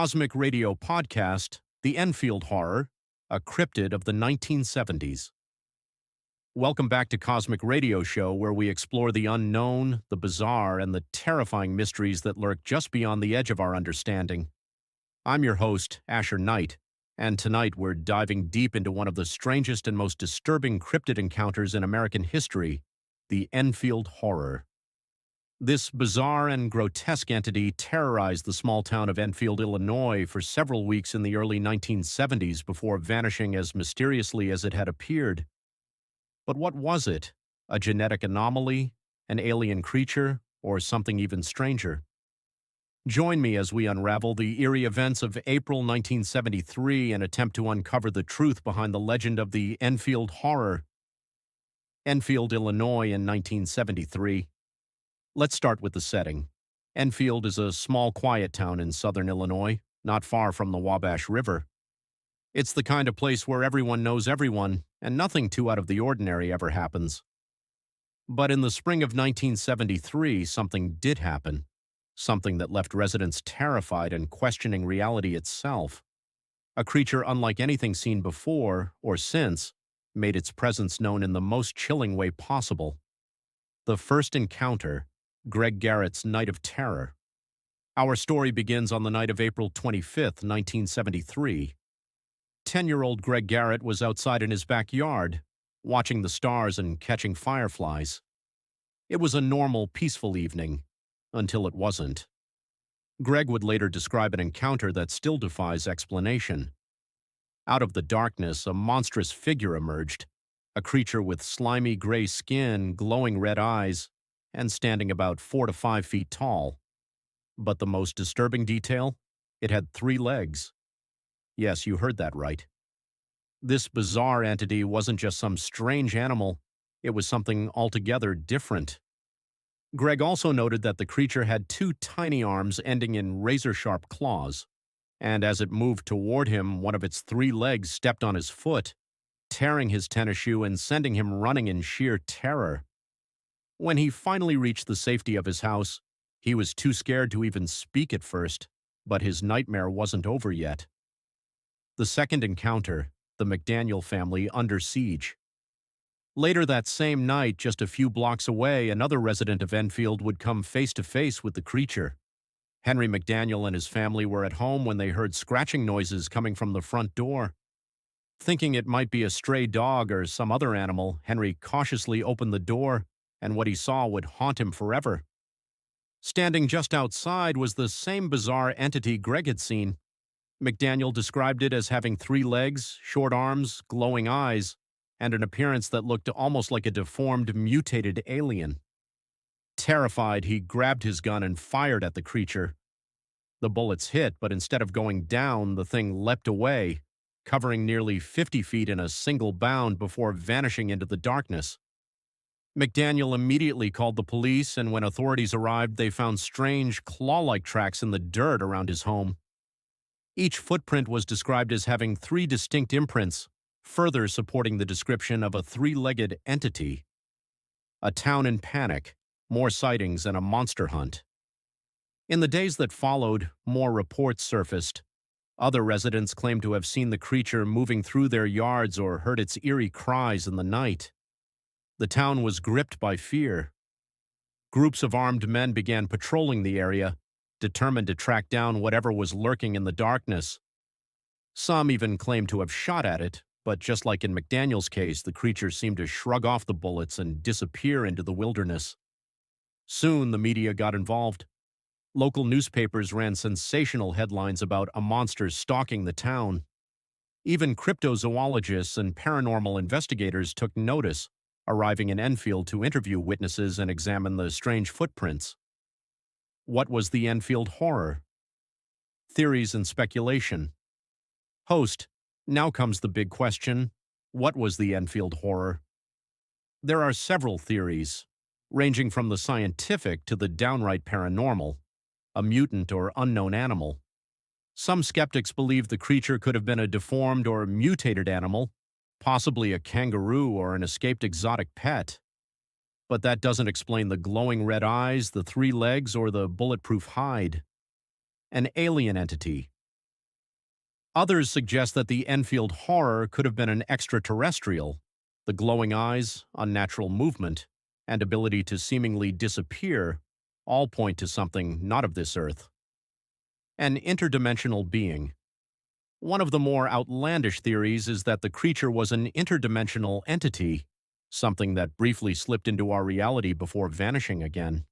Cosmic Radio podcast, The Enfield Horror, a cryptid of the 1970s. Welcome back to Cosmic Radio Show, where we explore the unknown, the bizarre, and the terrifying mysteries that lurk just beyond the edge of our understanding. I'm your host, Asher Knight, and tonight we're diving deep into one of the strangest and most disturbing cryptid encounters in American history, the Enfield Horror. This bizarre and grotesque entity terrorized the small town of Enfield, Illinois for several weeks in the early 1970s before vanishing as mysteriously as it had appeared. But what was it? A genetic anomaly? An alien creature? Or something even stranger? Join me as we unravel the eerie events of April 1973 and attempt to uncover the truth behind the legend of the Enfield Horror. Enfield, Illinois in 1973. Let's start with the setting. Enfield is a small, quiet town in southern Illinois, not far from the Wabash River. It's the kind of place where everyone knows everyone, and nothing too out of the ordinary ever happens. But in the spring of 1973, something did happen. Something that left residents terrified and questioning reality itself. A creature unlike anything seen before, or since, made its presence known in the most chilling way possible. The first encounter, Greg Garrett's Night of Terror. Our story begins on the night of April 25th, 1973. 10-year-old Greg Garrett was outside in his backyard, watching the stars and catching fireflies. It was a normal, peaceful evening, until it wasn't. Greg would later describe an encounter that still defies explanation. Out of the darkness, a monstrous figure emerged, a creature with slimy gray skin, glowing red eyes, and standing about 4 to 5 feet tall. But the most disturbing detail? It had 3 legs. Yes, you heard that right. This bizarre entity wasn't just some strange animal, it was something altogether different. Greg also noted that the creature had 2 tiny arms ending in razor-sharp claws, and as it moved toward him, one of its 3 legs stepped on his foot, tearing his tennis shoe and sending him running in sheer terror. When he finally reached the safety of his house, he was too scared to even speak at first, but his nightmare wasn't over yet. The second encounter, the McDaniel family under siege. Later that same night, just a few blocks away, another resident of Enfield would come face to face with the creature. Henry McDaniel and his family were at home when they heard scratching noises coming from the front door. Thinking it might be a stray dog or some other animal, Henry cautiously opened the door, and what he saw would haunt him forever. Standing just outside was the same bizarre entity Greg had seen. McDaniel described it as having 3 legs, short arms, glowing eyes, and an appearance that looked almost like a deformed, mutated alien. Terrified, he grabbed his gun and fired at the creature. The bullets hit, but instead of going down, the thing leapt away, covering nearly 50 feet in a single bound before vanishing into the darkness. McDaniel immediately called the police, and when authorities arrived, they found strange, claw-like tracks in the dirt around his home. Each footprint was described as having 3 distinct imprints, further supporting the description of a 3-legged entity. A town in panic, more sightings, and a monster hunt. In the days that followed, more reports surfaced. Other residents claimed to have seen the creature moving through their yards or heard its eerie cries in the night. The town was gripped by fear. Groups of armed men began patrolling the area, determined to track down whatever was lurking in the darkness. Some even claimed to have shot at it, but just like in McDaniel's case, the creature seemed to shrug off the bullets and disappear into the wilderness. Soon, the media got involved. Local newspapers ran sensational headlines about a monster stalking the town. Even cryptozoologists and paranormal investigators took notice, arriving in Enfield to interview witnesses and examine the strange footprints. What was the Enfield Horror? Theories and speculation. Host, now comes the big question. What was the Enfield Horror? There are several theories, ranging from the scientific to the downright paranormal, a mutant or unknown animal. Some skeptics believe the creature could have been a deformed or mutated animal, possibly a kangaroo or an escaped exotic pet. But that doesn't explain the glowing red eyes, the 3 legs, or the bulletproof hide. An alien entity, Others suggest that the Enfield horror could have been an extraterrestrial. The glowing eyes, unnatural movement, and ability to seemingly disappear all point to something not of this earth. An interdimensional being. One of the more outlandish theories is that the creature was an interdimensional entity, something that briefly slipped into our reality before vanishing again.